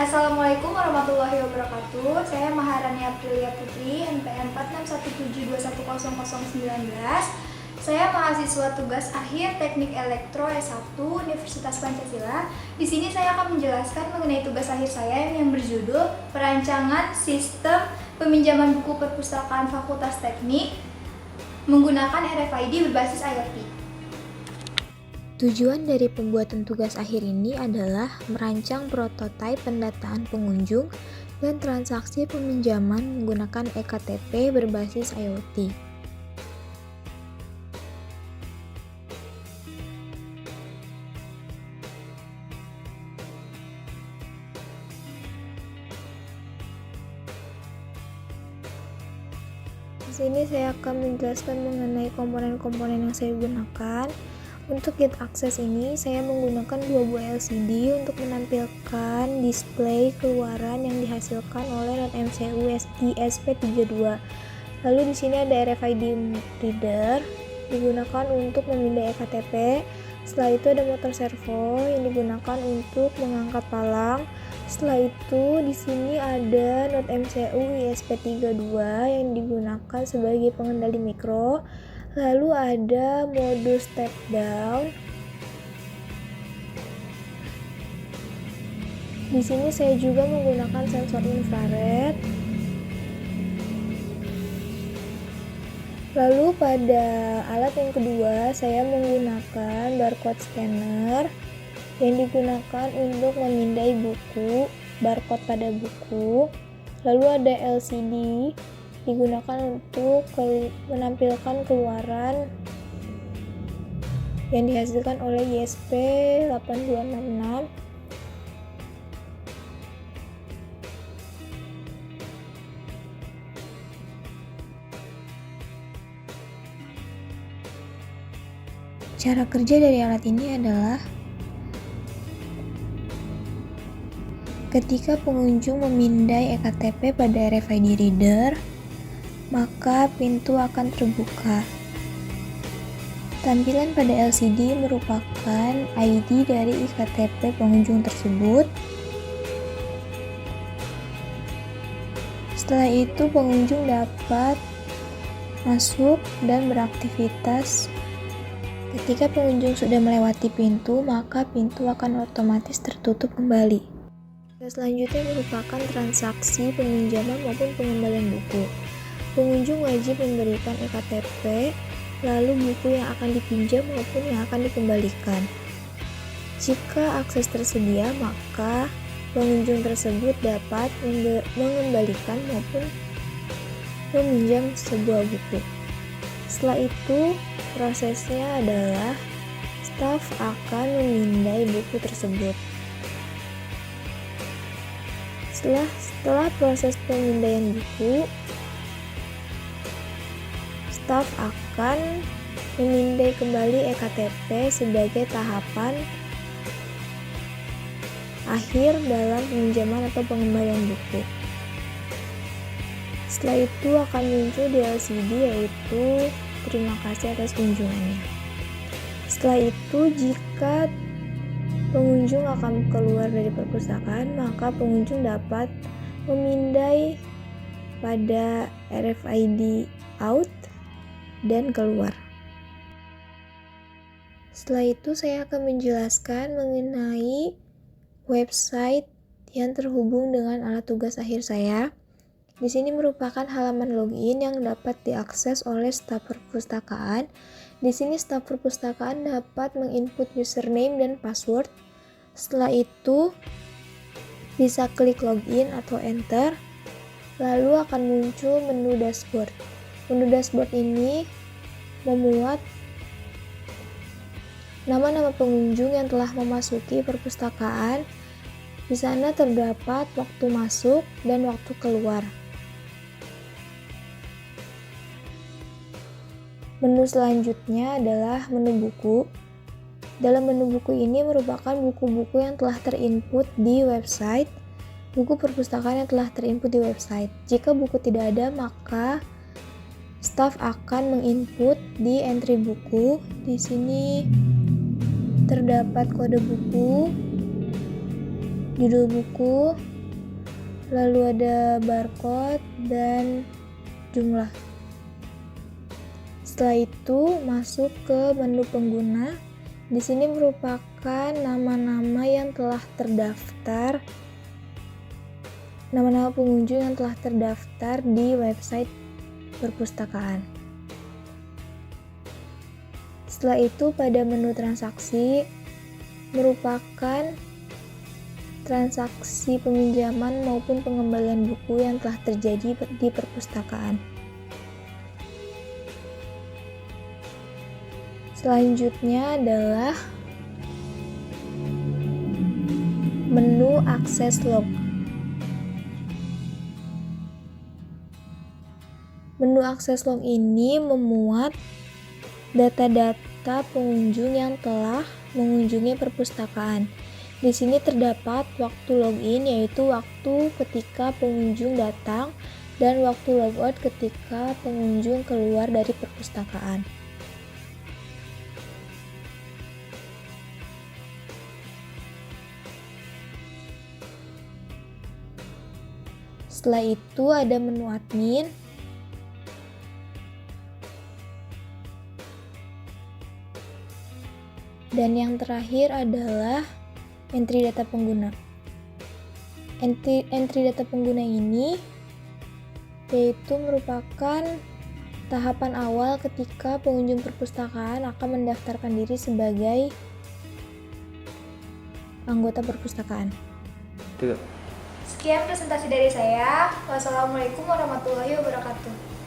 Assalamualaikum warahmatullahi wabarakatuh. Saya Maharani Aprilia Putri, NPM 4617210019. Saya mahasiswa tugas akhir Teknik Elektro S1 Universitas Pancasila. Di sini saya akan menjelaskan mengenai tugas akhir saya yang berjudul Perancangan Sistem Peminjaman Buku Perpustakaan Fakultas Teknik menggunakan RFID berbasis IoT. Tujuan dari pembuatan tugas akhir ini adalah merancang prototipe pendataan pengunjung dan transaksi peminjaman menggunakan eKTP berbasis IoT. Di sini saya akan menjelaskan mengenai komponen-komponen yang saya gunakan. Untuk get access ini, saya menggunakan dua buah LCD untuk menampilkan display keluaran yang dihasilkan oleh NoteMCU ESP32. Lalu di sini ada RFID reader digunakan untuk memindai eKTP. Setelah itu ada motor servo yang digunakan untuk mengangkat palang. Setelah itu di sini ada NoteMCU ESP32 yang digunakan sebagai pengendali mikro. Lalu ada mode step down. Di sini saya juga menggunakan sensor infrared. Lalu pada alat yang kedua saya menggunakan barcode scanner yang digunakan untuk memindai buku, barcode pada buku. Lalu ada LCD digunakan untuk menampilkan keluaran yang dihasilkan oleh ESP8266. Cara kerja dari alat ini adalah ketika pengunjung memindai eKTP pada RFID reader, maka pintu akan terbuka. Tampilan pada LCD merupakan ID dari eKTP pengunjung tersebut. Setelah itu pengunjung dapat masuk dan beraktivitas. Ketika pengunjung sudah melewati pintu, maka pintu akan otomatis tertutup kembali. Selanjutnya merupakan transaksi peminjaman maupun pengembalian buku. Pengunjung wajib memberikan eKTP, lalu buku yang akan dipinjam maupun yang akan dikembalikan. Jika akses tersedia, maka pengunjung tersebut dapat mengembalikan maupun meminjam sebuah buku. Setelah itu, prosesnya adalah staf akan memindai buku tersebut. Setelah proses pemindaian buku, staf akan memindai kembali eKTP sebagai tahapan akhir dalam peminjaman atau pengembalian buku. Setelah itu akan muncul di LCD yaitu terima kasih atas kunjungannya. Setelah itu jika pengunjung akan keluar dari perpustakaan, maka pengunjung dapat memindai pada RFID out dan keluar. Setelah itu saya akan menjelaskan mengenai website yang terhubung dengan alat tugas akhir saya. Di sini merupakan halaman login yang dapat diakses oleh staf perpustakaan. Di sini staf perpustakaan dapat menginput username dan password. Setelah itu bisa klik login atau enter. Lalu akan muncul menu dashboard. Menu dashboard ini memuat nama-nama pengunjung yang telah memasuki perpustakaan. Di sana terdapat waktu masuk dan waktu keluar. Menu selanjutnya adalah menu buku. Dalam menu buku ini merupakan buku-buku yang telah terinput di website, buku perpustakaan yang telah terinput di website. Jika buku tidak ada, maka staf akan menginput di entry buku. Di sini terdapat kode buku, judul buku, lalu ada barcode dan jumlah. Setelah itu masuk ke menu pengguna. Di sini merupakan nama-nama yang telah terdaftar, nama-nama pengunjung yang telah terdaftar di website perpustakaan. Setelah itu pada menu transaksi merupakan transaksi peminjaman maupun pengembalian buku yang telah terjadi di perpustakaan. Selanjutnya adalah menu akses log. Menu akses log ini memuat data-data pengunjung yang telah mengunjungi perpustakaan. Di sini terdapat waktu login, yaitu waktu ketika pengunjung datang, dan waktu logout ketika pengunjung keluar dari perpustakaan. Setelah itu ada menu admin. Dan yang terakhir adalah entry data pengguna. Entry data pengguna ini yaitu merupakan tahapan awal ketika pengunjung perpustakaan akan mendaftarkan diri sebagai anggota perpustakaan. Sekian presentasi dari saya. Wassalamualaikum warahmatullahi wabarakatuh.